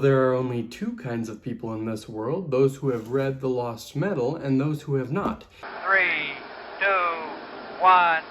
There are only two kinds of people in this world, those who have read The Lost Metal and those who have not. 3, 2, 1.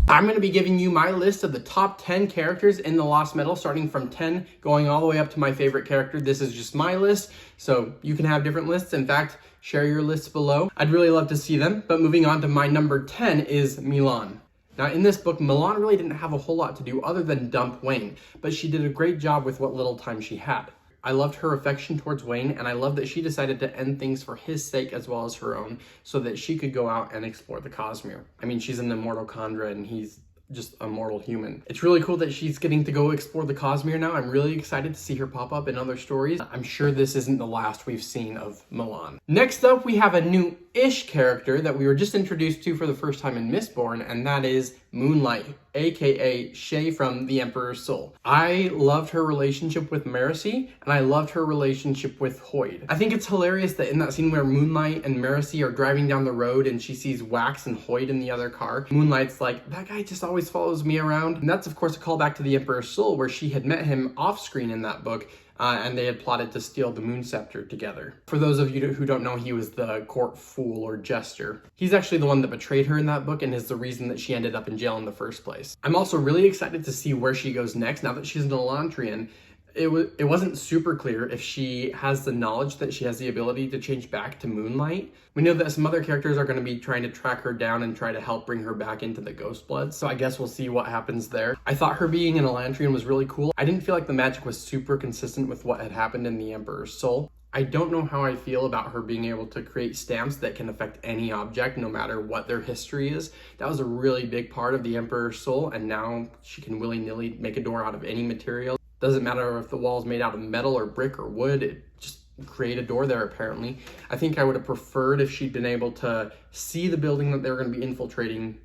I'm going to be giving you my list of the top 10 characters in The Lost Metal, starting from 10, going all the way up to my favorite character. This is just my list, so you can have different lists. In fact, share your lists below. I'd really love to see them, but moving on to my number 10 is Milan. Now, in this book, Milan really didn't have a whole lot to do other than dump Wayne, but she did a great job with what little time she had. I loved her affection towards Wayne, and I love that she decided to end things for his sake as well as her own, so that she could go out and explore the Cosmere. I mean, she's an immortal Khandra, and he's just a mortal human. It's really cool that she's getting to go explore the Cosmere now. I'm really excited to see her pop up in other stories. I'm sure this isn't the last we've seen of Milan. Next up, we have a new-ish character that we were just introduced to for the first time in Mistborn, and that is Moonlight, aka Shay from The Emperor's Soul. I loved her relationship with Marasi, and I loved her relationship with Hoyd. I think it's hilarious that in that scene where Moonlight and Marasi are driving down the road and she sees Wax and Hoyd in the other car, Moonlight's like, that guy just always follows me around. And that's of course a callback to The Emperor's Soul, where she had met him off screen in that book, and they had plotted to steal the Moon Scepter together. For those of you who don't know, he was the court fool or jester. He's actually the one that betrayed her in that book and is the reason that she ended up in jail in the first place. I'm also really excited to see where she goes next now that she's an Elantrian. It wasn't super clear if she has the knowledge that she has the ability to change back to Moonlight. We know that some other characters are going to be trying to track her down and try to help bring her back into the Ghost Blood, so I guess we'll see what happens there. I thought her being an Elantrian was really cool. I didn't feel like the magic was super consistent with what had happened in The Emperor's Soul. I don't know how I feel about her being able to create stamps that can affect any object, no matter what their history is. That was a really big part of The Emperor's Soul, and now she can willy-nilly make a door out of any material. Doesn't matter if the wall's made out of metal or brick or wood, it just create a door there apparently. I think I would have preferred if she'd been able to see the building that they were going to be infiltrating,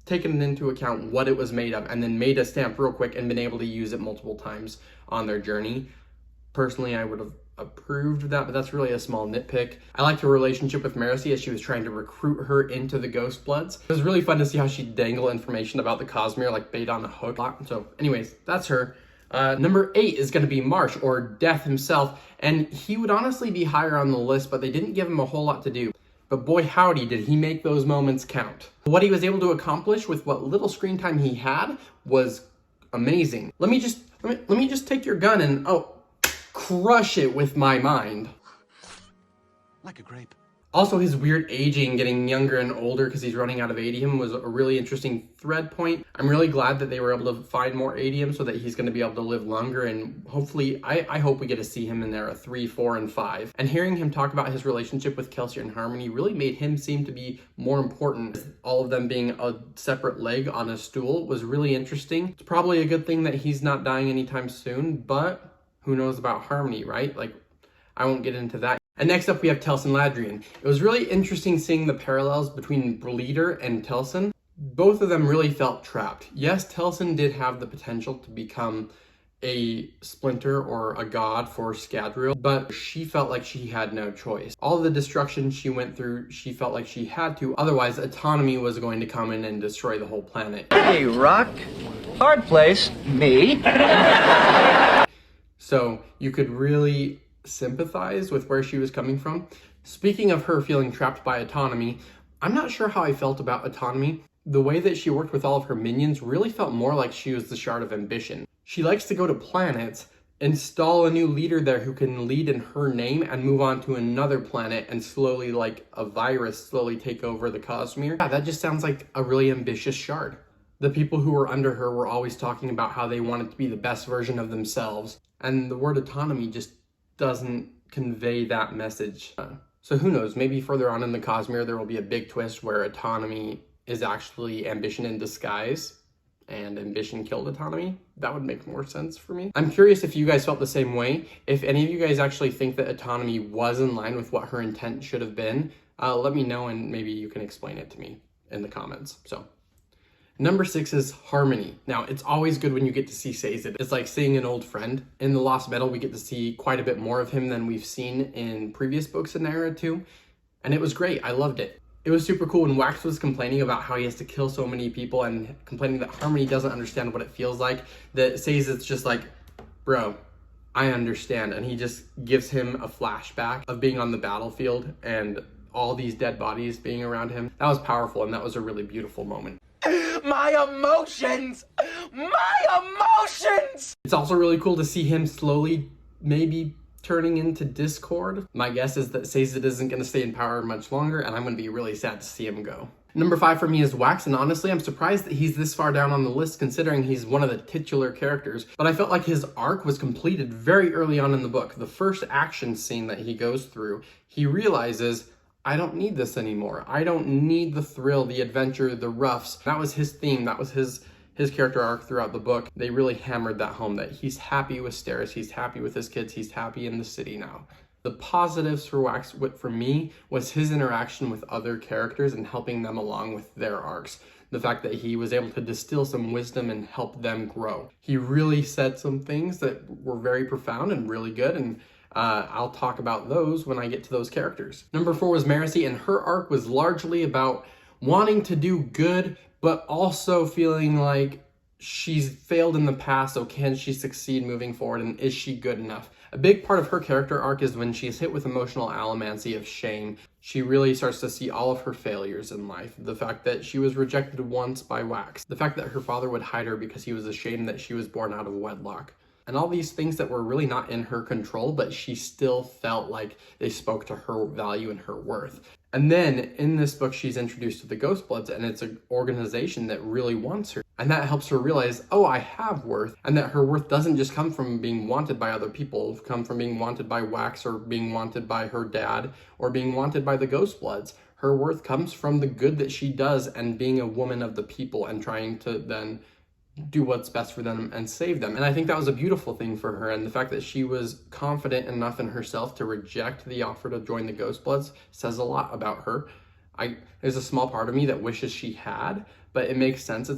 taken into account what it was made of, and then made a stamp real quick and been able to use it multiple times on their journey. Personally, I would have approved of that, but that's really a small nitpick. I liked her relationship with Marasi as she was trying to recruit her into the Ghost Bloods. It was really fun to see how she'd dangle information about the Cosmere like bait on a hook. So anyways, that's her. Number 8 is going to be Marsh, or Death himself, and he would honestly be higher on the list, but they didn't give him a whole lot to do. But boy howdy did he make those moments count. What he was able to accomplish with what little screen time he had was amazing. Let me just take your gun and crush it with my mind. Like a grape. Also, his weird aging, getting younger and older because he's running out of adium, was a really interesting thread point. I'm really glad that they were able to find more adium so that he's going to be able to live longer, and hopefully, I hope we get to see him in there 3, 4, and 5. And hearing him talk about his relationship with Kelsier and Harmony really made him seem to be more important. All of them being a separate leg on a stool was really interesting. It's probably a good thing that he's not dying anytime soon, but who knows about Harmony, right? Like, I won't get into that. And next up we have Telsin Ladrian. It was really interesting seeing the parallels between Bleeder and Telsin. Both of them really felt trapped. Yes, Telsin did have the potential to become a splinter or a god for Scadrial, but she felt like she had no choice. All the destruction she went through, she felt like she had to, otherwise autonomy was going to come in and destroy the whole planet. Hey, Rock. Hard place. Me. So you could really sympathize with where she was coming from. Speaking of her feeling trapped by autonomy, I'm not sure how I felt about autonomy. The way that she worked with all of her minions really felt more like she was the Shard of Ambition. She likes to go to planets, install a new leader there who can lead in her name, and move on to another planet and slowly, like a virus, slowly take over the Cosmere. Yeah, that just sounds like a really ambitious Shard. The people who were under her were always talking about how they wanted to be the best version of themselves, and the word autonomy just doesn't convey that message. So who knows, maybe further on in the Cosmere there will be a big twist where autonomy is actually ambition in disguise and ambition killed autonomy. That would make more sense for me. I'm curious if you guys felt the same way. If any of you guys actually think that autonomy was in line with what her intent should have been, let me know and maybe you can explain it to me in the comments. So Number 6 is Harmony. Now, it's always good when you get to see Sazed. It's like seeing an old friend. In The Lost Metal, we get to see quite a bit more of him than we've seen in previous books in Era 2, and it was great. I loved it. It was super cool when Wax was complaining about how he has to kill so many people and complaining that Harmony doesn't understand what it feels like, that says it's just like, bro, I understand. And he just gives him a flashback of being on the battlefield and all these dead bodies being around him. That was powerful, and that was a really beautiful moment. My emotions! My emotions! It's also really cool to see him slowly maybe turning into discord. My guess is that Sazed isn't going to stay in power much longer, and I'm going to be really sad to see him go. Number 5 for me is Wax, and honestly, I'm surprised that he's this far down on the list considering he's one of the titular characters, but I felt like his arc was completed very early on in the book. The first action scene that he goes through, he realizes, I don't need this anymore. I don't need the thrill, the adventure, the roughs. That was his theme. That was his character arc throughout the book. They really hammered that home, that he's happy with Steris, he's happy with his kids, he's happy in the city now. The positives for Wax for me was his interaction with other characters and helping them along with their arcs. The fact that he was able to distill some wisdom and help them grow. He really said some things that were very profound and really good, and I'll talk about those when I get to those characters. Number 4 was Marasi, and her arc was largely about wanting to do good, but also feeling like she's failed in the past, so can she succeed moving forward, and is she good enough? A big part of her character arc is when she's hit with emotional allomancy of shame. She really starts to see all of her failures in life. The fact that she was rejected once by Wax. The fact that her father would hide her because he was ashamed that she was born out of wedlock. And all these things that were really not in her control, but she still felt like they spoke to her value and her worth. And then in this book, she's introduced to the Ghostbloods, and it's an organization that really wants her. And that helps her realize, oh, I have worth, and that her worth doesn't just come from being wanted by other people, come from being wanted by Wax or being wanted by her dad or being wanted by the Ghostbloods. Her worth comes from the good that she does and being a woman of the people and trying to then do what's best for them and save them. And I think that was a beautiful thing for her, and the fact that she was confident enough in herself to reject the offer to join the Ghostbloods says a lot about her. There's a small part of me that wishes she had, but it makes sense.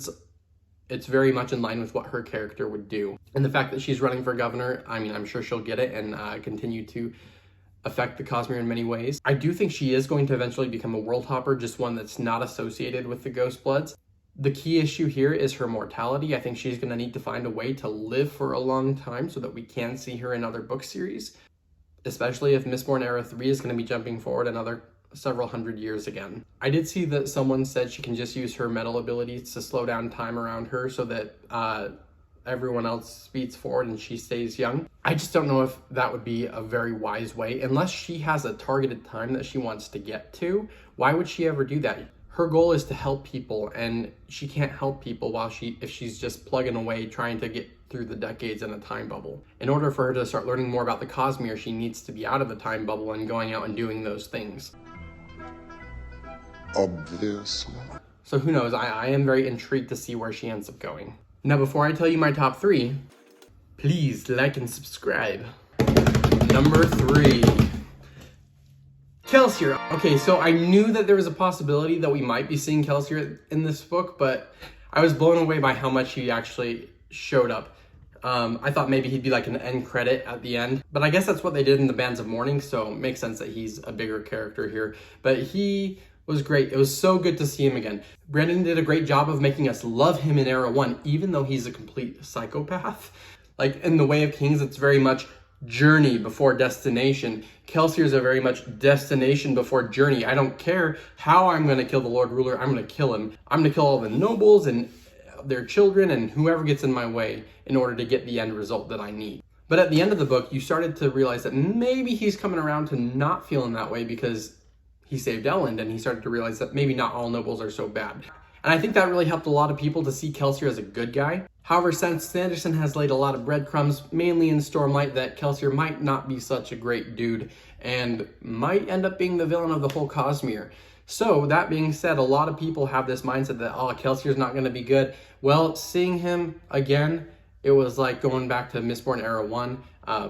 It's very much in line with what her character would do. And the fact that she's running for governor, I mean, I'm sure she'll get it and continue to affect the Cosmere in many ways. I do think she is going to eventually become a world hopper, just one that's not associated with the Ghostbloods. The key issue here is her mortality. I think she's going to need to find a way to live for a long time so that we can see her in other book series, especially if Mistborn Era 3 is going to be jumping forward another several hundred years again. I did see that someone said she can just use her metal abilities to slow down time around her so that everyone else speeds forward and she stays young. I just don't know if that would be a very wise way. Unless she has a targeted time that she wants to get to, why would she ever do that? Her goal is to help people, and she can't help people if she's just plugging away trying to get through the decades in a time bubble. In order for her to start learning more about the Cosmere, she needs to be out of the time bubble and going out and doing those things. Obviously. So who knows, I am very intrigued to see where she ends up going. Now before I tell you my top 3, please like and subscribe. Number 3. Kelsier. Okay, so I knew that there was a possibility that we might be seeing Kelsier in this book, but I was blown away by how much he actually showed up. I thought maybe he'd be like an end credit at the end, but I guess that's what they did in the Bands of Mourning, so it makes sense that he's a bigger character here. But he was great. It was so good to see him again. Brandon did a great job of making us love him in Era 1, even though he's a complete psychopath. Like in The Way of Kings, it's very much journey before destination. Kelsier's a very much destination before journey. I don't care how I'm going to kill the Lord Ruler. I'm going to kill him. I'm going to kill all the nobles and their children and whoever gets in my way in order to get the end result that I need. But at the end of the book, you started to realize that maybe he's coming around to not feeling that way because he saved Elend, and he started to realize that maybe not all nobles are so bad. And I think that really helped a lot of people to see Kelsier as a good guy. However, since Sanderson has laid a lot of breadcrumbs, mainly in Stormlight, that Kelsier might not be such a great dude and might end up being the villain of the whole Cosmere. So that being said, a lot of people have this mindset that, oh, Kelsier's not going to be good. Well, seeing him again, it was like going back to Mistborn Era 1,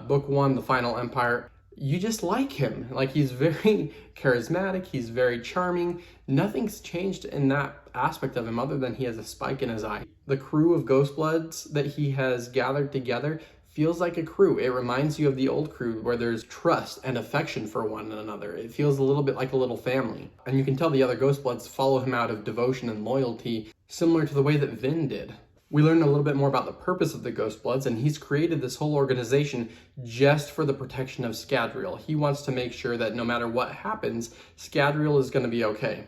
Book 1, The Final Empire. You just like him. Like, he's very charismatic, he's very charming. Nothing's changed in that aspect of him other than he has a spike in his eye. The crew of Ghostbloods that he has gathered together feels like a crew. It reminds you of the old crew where there's trust and affection for one another. It feels a little bit like a little family. And you can tell the other Ghostbloods follow him out of devotion and loyalty, similar to the way that Vin did. We learn a little bit more about the purpose of the Ghostbloods, and he's created this whole organization just for the protection of Scadrial. He wants to make sure that no matter what happens, Scadrial is going to be okay.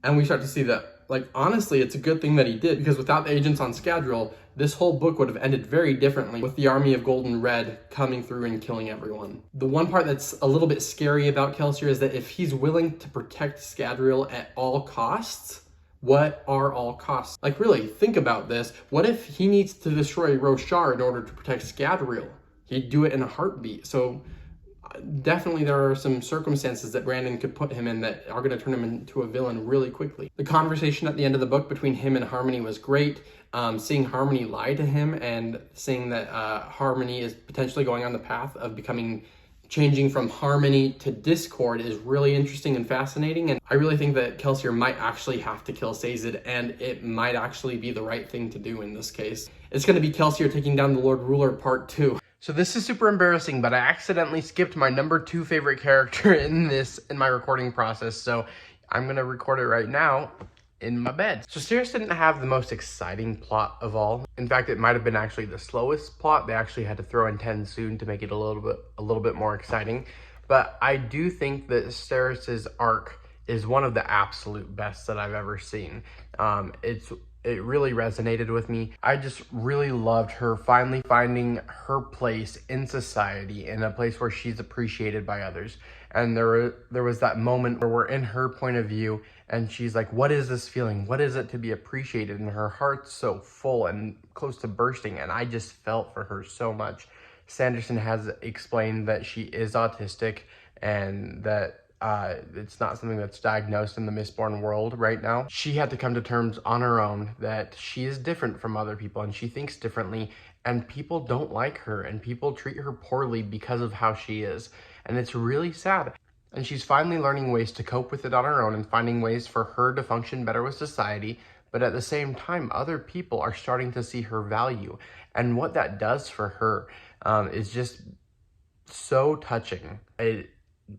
And we start to see that, like, honestly, it's a good thing that he did, because without the agents on Scadrial, this whole book would have ended very differently, with the army of Gold and Red coming through and killing everyone. The one part that's a little bit scary about Kelsier is that if he's willing to protect Scadrial at all costs, what are all costs? Like, really, think about this. What if he needs to destroy Roshar in order to protect Scadrial? He'd do it in a heartbeat. So definitely there are some circumstances that Brandon could put him in that are going to turn him into a villain really quickly. The conversation at the end of the book between him and Harmony was great. Seeing Harmony lie to him and seeing that Harmony is potentially going on the path of changing from harmony to discord is really interesting and fascinating. And I really think that Kelsier might actually have to kill Sazed, and it might actually be the right thing to do in this case. It's going to be Kelsier taking down the Lord Ruler Part 2. So this is super embarrassing, but I accidentally skipped my number 2 favorite character in my recording process. So I'm going to record it right now in my bed. So Steris didn't have the most exciting plot of all. In fact, it might have been actually the slowest plot. They actually had to throw in Tensoon to make it a little bit more exciting. But I do think that Steris's arc is one of the absolute best that I've ever seen. It really resonated with me. I just really loved her finally finding her place in society, in a place where she's appreciated by others. And there was that moment where we're in her point of view, and she's like, what is this feeling? What is it to be appreciated? And her heart's so full and close to bursting, and I just felt for her so much. Sanderson has explained that she is autistic, and that it's not something that's diagnosed in the Mistborn world right now. She had to come to terms on her own that she is different from other people, and she thinks differently, and people don't like her, and people treat her poorly because of how she is. And it's really sad. And she's finally learning ways to cope with it on her own and finding ways for her to function better with society. But at the same time, other people are starting to see her value. And what that does for her is just so touching. It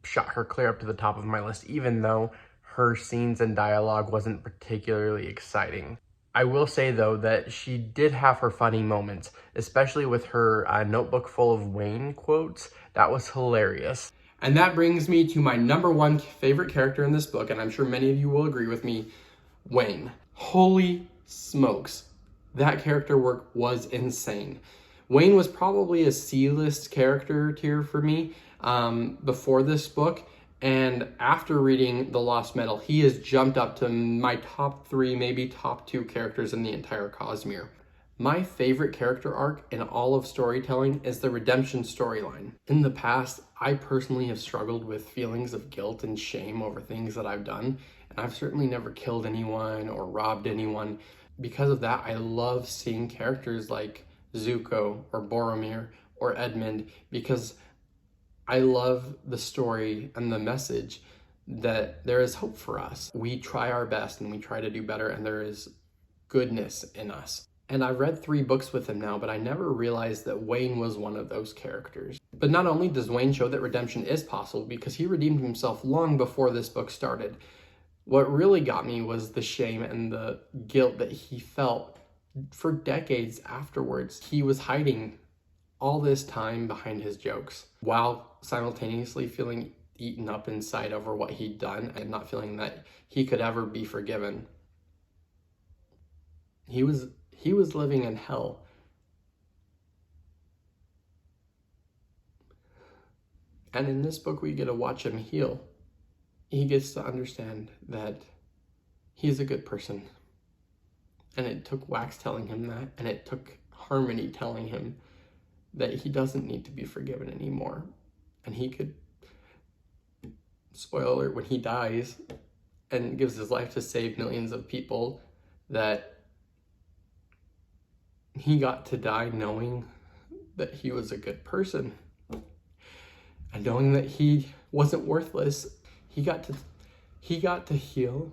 shot her clear up to the top of my list, even though her scenes and dialogue wasn't particularly exciting. I will say, though, that she did have her funny moments, especially with her notebook full of Wayne quotes. That was hilarious. And that brings me to my number 1 favorite character in this book, and I'm sure many of you will agree with me, Wayne. Holy smokes. That character work was insane. Wayne was probably a C-list character tier for me before this book, and after reading The Lost Metal, he has jumped up to my top 3, maybe top 2 characters in the entire Cosmere. My favorite character arc in all of storytelling is the redemption storyline. In the past, I personally have struggled with feelings of guilt and shame over things that I've done, and I've certainly never killed anyone or robbed anyone. Because of that, I love seeing characters like Zuko or Boromir or Edmund, because I love the story and the message that there is hope for us. We try our best and we try to do better, and there is goodness in us. And I've read 3 books with him now, but I never realized that Wayne was one of those characters. But not only does Wayne show that redemption is possible, because he redeemed himself long before this book started. What really got me was the shame and the guilt that he felt for decades afterwards. He was hiding all this time behind his jokes, while simultaneously feeling eaten up inside over what he'd done and not feeling that he could ever be forgiven. He was living in hell. And in this book, we get to watch him heal. He gets to understand that he's a good person. And it took Wax telling him that, and it took Harmony telling him that he doesn't need to be forgiven anymore. And he could, spoiler alert, when he dies and gives his life to save millions of people, that he got to die knowing that he was a good person. And knowing that he wasn't worthless, he got to heal.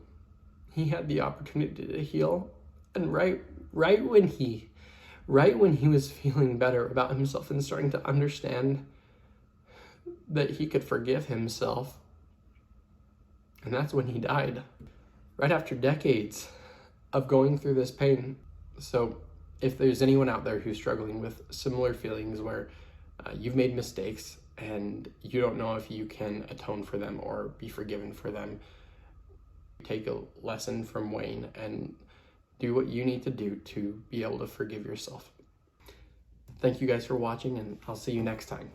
He had the opportunity to heal. And right when he right when he was feeling better about himself and starting to understand that he could forgive himself. And that's when he died, right after decades of going through this pain. So if there's anyone out there who's struggling with similar feelings where you've made mistakes and you don't know if you can atone for them or be forgiven for them, take a lesson from Wayne and do what you need to do to be able to forgive yourself. Thank you guys for watching, and I'll see you next time.